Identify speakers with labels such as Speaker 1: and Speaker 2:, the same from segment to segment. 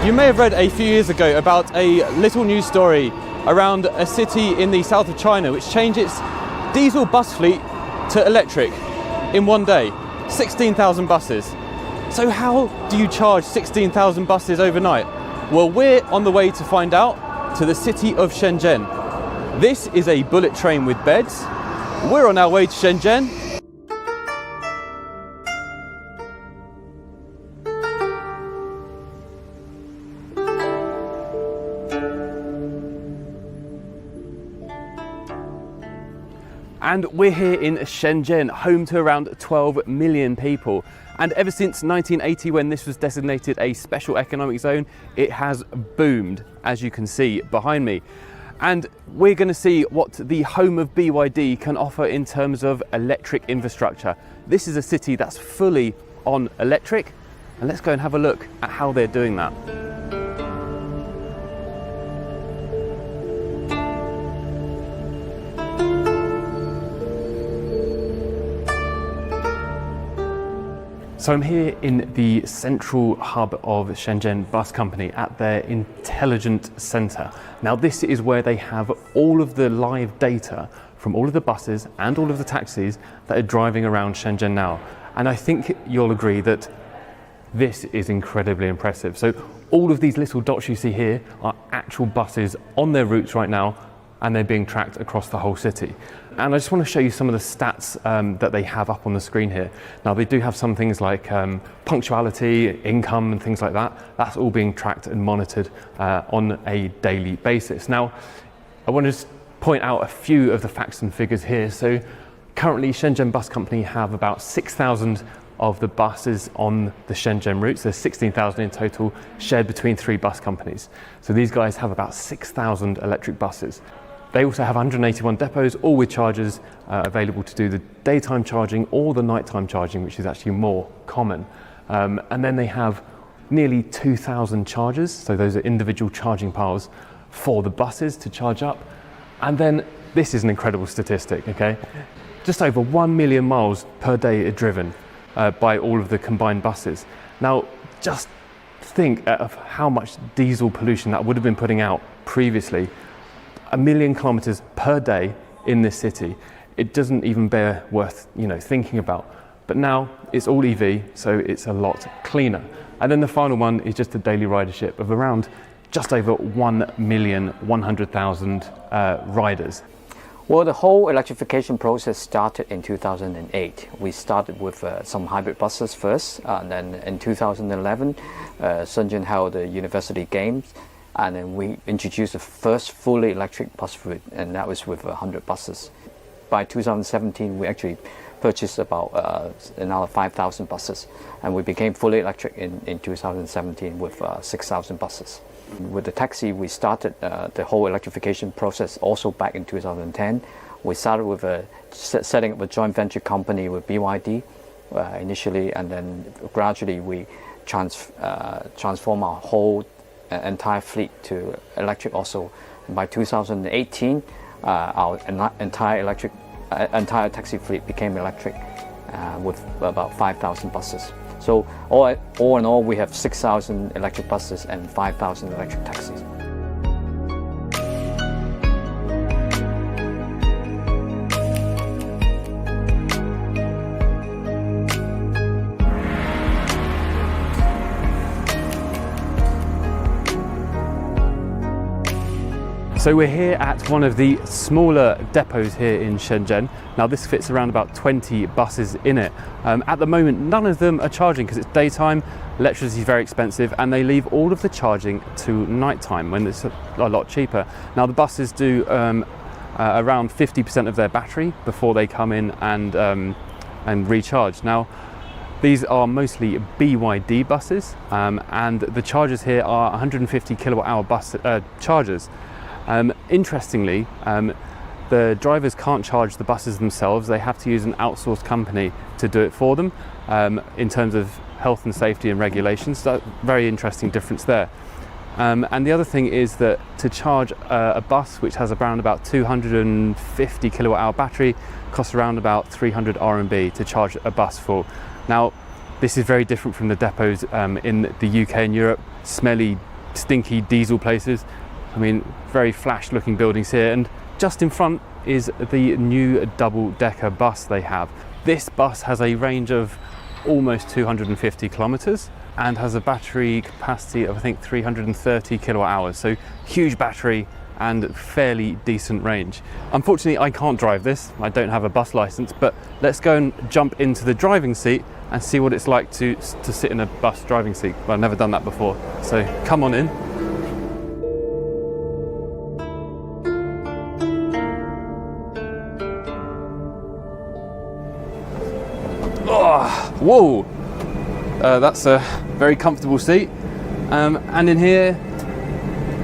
Speaker 1: You may have read a few years ago about a little news story around a city in the south of China which changed its diesel bus fleet to electric in one day. 16,000 buses. So how do you charge 16,000 buses overnight? Well, we're on the way to find out to the city of Shenzhen. This is a bullet train with beds. We're on our way to Shenzhen. And we're here in Shenzhen, home to around 12 million people. And ever since 1980, when this was designated a special economic zone, it has boomed, as you can see behind me. And we're going to see what the home of BYD can offer in terms of electric infrastructure. This is a city that's fully on electric, and let's go and have a look at how they're doing that. So I'm here in the central hub of Shenzhen Bus Company at their intelligent center. Now this is where they have all of the live data from all of the buses and all of the taxis that are driving around Shenzhen now. And I think you'll agree that this is incredibly impressive. So all of these little dots you see here are actual buses on their routes right now, and they're being tracked across the whole city. And I just want to show you some of the stats that they have up on the screen here. Now they do have some things like punctuality, income and things like that. That's all being tracked and monitored on a daily basis. Now, I want to just point out a few of the facts and figures here. So currently Shenzhen Bus Company have about 6,000 of the buses on the Shenzhen routes. There's 16,000 in total shared between 3 bus companies. So these guys have about 6,000 electric buses. They also have 181 depots, all with chargers available to do the daytime charging or the nighttime charging, which is actually more common. And then they have nearly 2,000 chargers, so those are individual charging piles for the buses to charge up. And then this is an incredible statistic, okay? Just over 1 million miles per day are driven by all of the combined buses. Now, just think of how much diesel pollution that would have been putting out previously. 1 million kilometers per day in this city. It doesn't even bear worth, thinking about. But now it's all EV, so it's a lot cleaner. And then the final one is just the daily ridership of around just over 1,100,000 riders.
Speaker 2: Well, the whole electrification process started in 2008. We started with some hybrid buses first, and then in 2011, Shenzhen held the University Games, and then we introduced the first fully electric bus route, and that was with 100 buses. By 2017, we actually purchased about another 5,000 buses, and we became fully electric in 2017 with 6,000 buses. With the taxi, we started the whole electrification process also back in 2010. We started with setting up a joint venture company with BYD initially, and then gradually we transform our whole entire fleet to electric also. And by 2018, our entire taxi fleet became electric with about 5,000 buses. So all in all, we have 6,000 electric buses and 5,000 electric taxis.
Speaker 1: So we're here at one of the smaller depots here in Shenzhen. Now this fits around about 20 buses in it. At the moment, none of them are charging because it's daytime, electricity is very expensive, and they leave all of the charging to nighttime when it's a lot cheaper. Now the buses do around 50% of their battery before they come in and recharge. Now these are mostly BYD buses, and the chargers here are 150 kilowatt hour bus chargers. Interestingly, the drivers can't charge the buses themselves. They have to use an outsourced company to do it for them in terms of health and safety and regulations. So very interesting difference there. And the other thing is that to charge a bus which has around about 250 kilowatt hour battery costs around about 300 RMB to charge a bus full. Now this is very different from the depots in the UK and Europe, smelly, stinky diesel places. I mean, very flash looking buildings here, and just in front is the new double-decker bus they have. This bus has a range of almost 250 kilometers and has a battery capacity of I think 330 kilowatt hours, so huge battery and fairly decent range. Unfortunately, I can't drive this, I don't have a bus license, but let's go and jump into the driving seat and see what it's like to sit in a bus driving seat. Well, I've never done that before, so come on in. Whoa, that's a very comfortable seat, and in here,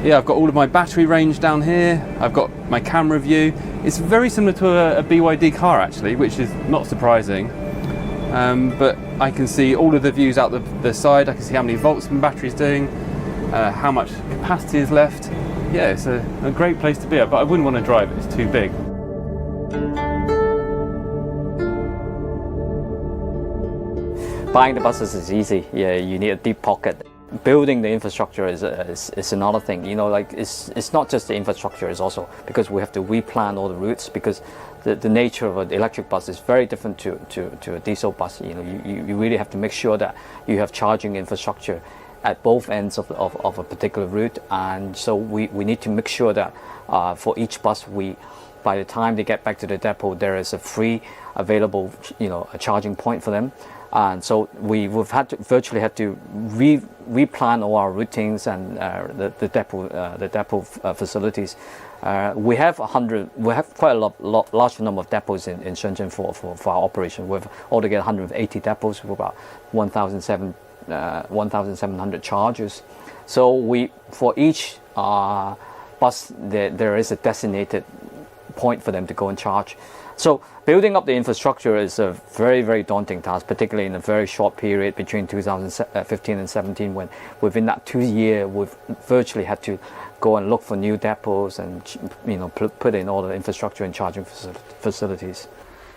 Speaker 1: yeah, I've got all of my battery range down here, I've got my camera view. It's very similar to a BYD car actually, which is not surprising, but I can see all of the views out the side. I can see how many volts my battery's doing, how much capacity is left. Yeah, it's a great place to be at, but I wouldn't want to drive it, it's too big.
Speaker 2: Buying the buses is easy. Yeah, you need a deep pocket. Building the infrastructure is another thing. You know, like it's not just the infrastructure. It's also because we have to replan all the routes, because the nature of an electric bus is very different to a diesel bus. You know, you really have to make sure that you have charging infrastructure at both ends of a particular route, and so we need to make sure that for each bus, by the time they get back to the depot, there is a free available, you know, a charging point for them. And so we've virtually had to replan all our routings and the depot facilities. We have quite a large number of depots in Shenzhen for our operation. We have altogether 180 depots with about 1,700 chargers. So for each bus there is a designated point for them to go and charge. So building up the infrastructure is a very, very daunting task, particularly in a very short period between 2015 and 17, when within that 2 years we've virtually had to go and look for new depots and, you know, put in all the infrastructure and charging facilities.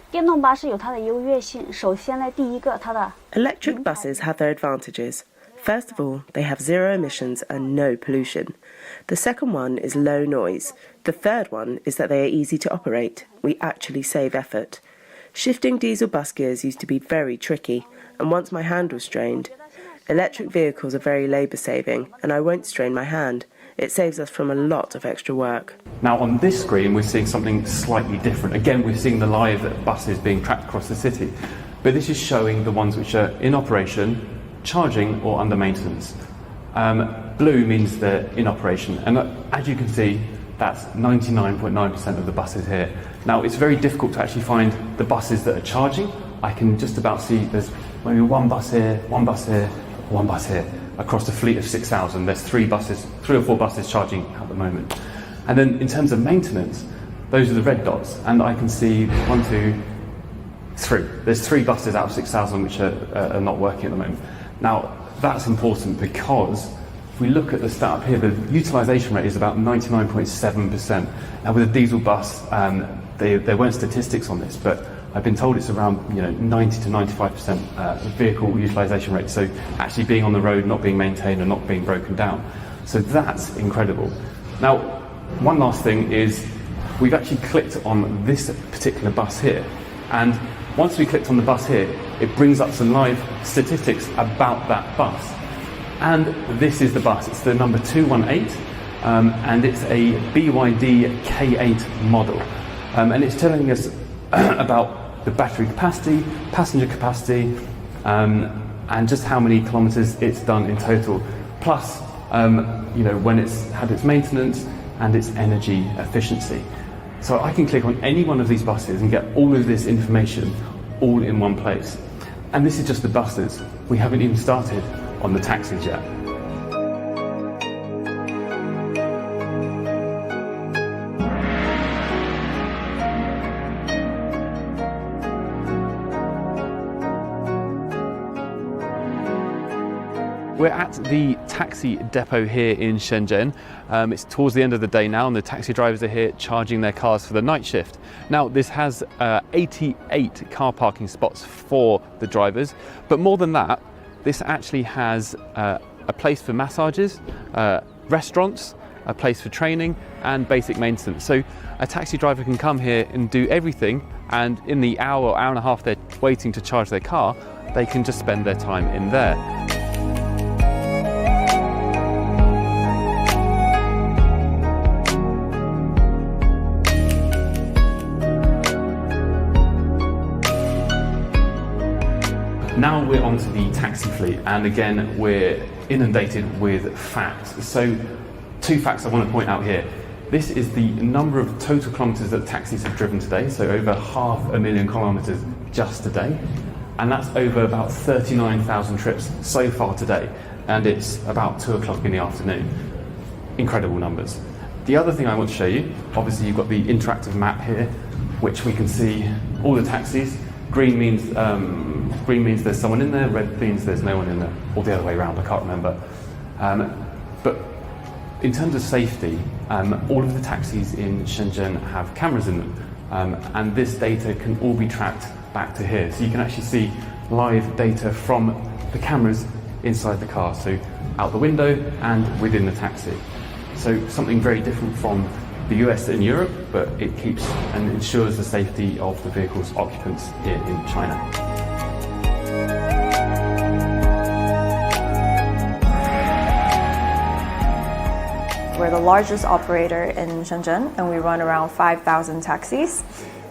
Speaker 3: 电动巴士有它的优越性。首先呢，第一个，它的
Speaker 4: Electric buses have their advantages. First of all, they have zero emissions and no pollution. The second one is low noise. The third one is that they are easy to operate. We actually save effort. Shifting diesel bus gears used to be very tricky, and once my hand was strained. Electric vehicles are very labour-saving, and I won't strain my hand. It saves us from a lot of extra work.
Speaker 1: Now on this screen we're seeing something slightly different. Again, we're seeing the live buses being tracked across the city, but this is showing the ones which are in operation, charging or under maintenance. Blue means they're in operation, and as you can see, that's 99.9% of the buses here. Now it's very difficult to actually find the buses that are charging. I can just about see there's maybe one bus here, one bus here, one bus here. Across a fleet of 6,000, there's 3 or 4 buses charging at the moment. And then in terms of maintenance, those are the red dots, and I can see 1, 2, 3. There's 3 buses out of 6,000 which are not working at the moment. Now that's important because if we look at the stat up here, the utilisation rate is about 99.7%. Now with a diesel bus, there weren't statistics on this, but I've been told it's around 90 to 95% vehicle utilisation rate, so actually being on the road, not being maintained and not being broken down. So that's incredible. Now, one last thing is we've actually clicked on this particular bus here, and once we clicked on the bus here, it brings up some live statistics about that bus. And this is the bus, it's the number 218. and it's a BYD K8 model. And it's telling us about the battery capacity, passenger capacity, and just how many kilometres it's done in total, plus when it's had its maintenance and its energy efficiency. So I can click on any one of these buses and get all of this information all in one place. And this is just the buses. We haven't even started on the taxis yet. We're at the taxi depot here in Shenzhen. It's towards the end of the day now, and the taxi drivers are here charging their cars for the night shift. Now, this has 88 car parking spots for the drivers, but more than that, this actually has a place for massages, restaurants, a place for training, and basic maintenance. So a taxi driver can come here and do everything, and in the hour and a half they're waiting to charge their car, they can just spend their time in there. Now we're onto the taxi fleet, and again we're inundated with facts. So 2 facts I want to point out here. This is the number of total kilometres that taxis have driven today, so over 500,000 kilometres just today, and that's over about 39,000 trips so far today, and it's about 2 o'clock in the afternoon. Incredible numbers. The other thing I want to show you, obviously you've got the interactive map here, which we can see all the taxis. Green means there's someone in there, red means there's no one in there, or the other way around, I can't remember. But in terms of safety, all of the taxis in Shenzhen have cameras in them, and this data can all be tracked back to here. So you can actually see live data from the cameras inside the car, so out the window and within the taxi. So something very different from the US and Europe, but it keeps and ensures the safety of the vehicle's occupants here in China.
Speaker 5: We're the largest operator in Shenzhen, and we run around 5,000 taxis.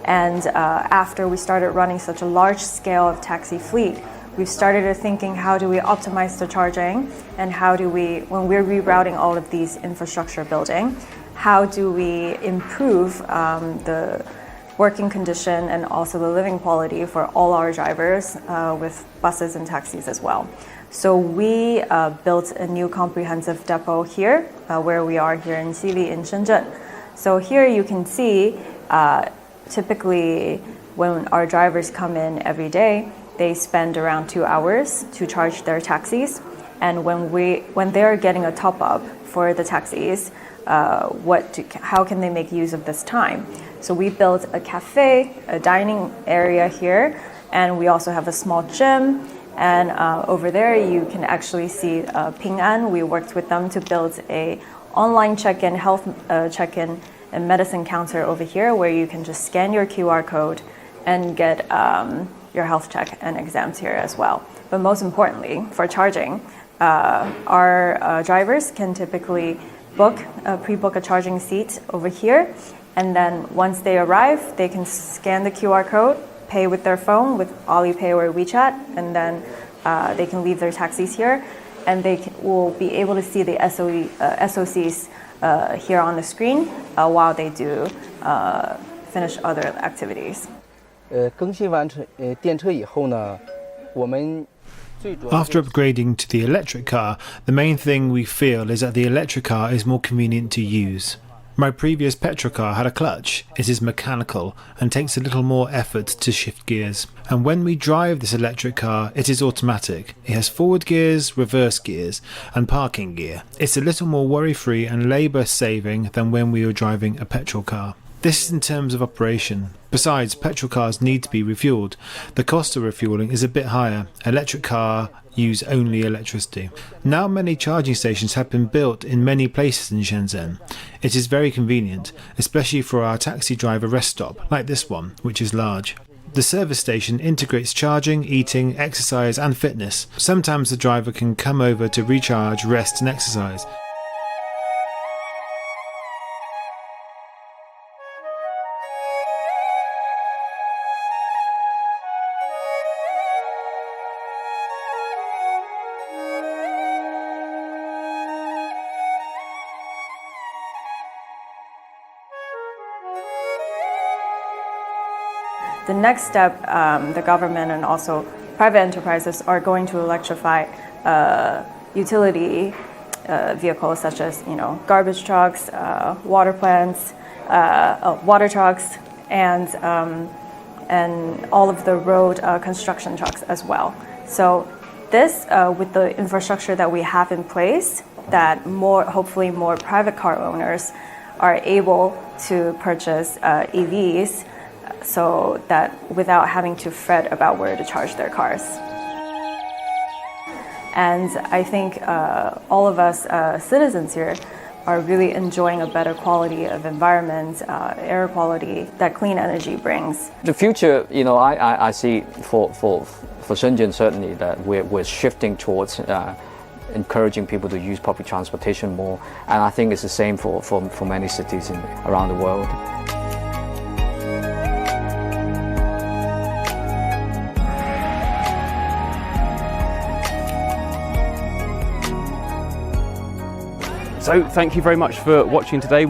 Speaker 5: And after we started running such a large scale of taxi fleet, we've started thinking, how do we optimize the charging, and how do we, when we're rerouting all of these infrastructure building, how do we improve the working condition and also the living quality for all our drivers with buses and taxis as well. So we built a new comprehensive depot here, where we are here in Xili in Shenzhen. So here you can see, typically when our drivers come in every day, they spend around 2 hours to charge their taxis. And when they're getting a top up for the taxis, how can they make use of this time? So we built a cafe, a dining area here, and we also have a small gym. And over there you can actually see Ping An. We worked with them to build a online check-in, health check-in, and medicine counter over here, where you can just scan your QR code and get your health check and exams here as well. But most importantly, for charging, our drivers can typically pre-book a charging seat over here, and then once they arrive, they can scan the QR code, pay with their phone with Alipay or WeChat, and then they can leave their taxis here, and they will be able to see the SOCs here on the screen while they do finish other activities.
Speaker 6: 更新完电车以后呢，我们
Speaker 7: After upgrading to the electric car, the main thing we feel is that the electric car is more convenient to use. My previous petrol car had a clutch. It is mechanical and takes a little more effort to shift gears. And when we drive this electric car, it is automatic. It has forward gears, reverse gears, and parking gear. It's a little more worry-free and labour saving than when we were driving a petrol car. This is in terms of operation. Besides, petrol cars need to be refuelled. The cost of refuelling is a bit higher. Electric cars use only electricity. Now many charging stations have been built in many places in Shenzhen. It is very convenient, especially for our taxi driver rest stop, like this one, which is large. The service station integrates charging, eating, exercise and fitness. Sometimes the driver can come over to recharge, rest and exercise.
Speaker 5: the next step, the government and also private enterprises are going to electrify utility vehicles such as garbage trucks, water plants, water trucks, and all of the road construction trucks as well. So this, with the infrastructure that we have in place, that hopefully more private car owners are able to purchase EVs, so that without having to fret about where to charge their cars. And I think all of us citizens here are really enjoying a better quality of environment, air quality that clean energy brings.
Speaker 2: The future, I see for Shenzhen certainly that we're shifting towards encouraging people to use public transportation more, and I think it's the same for many cities around the world.
Speaker 1: So thank you very much for watching today.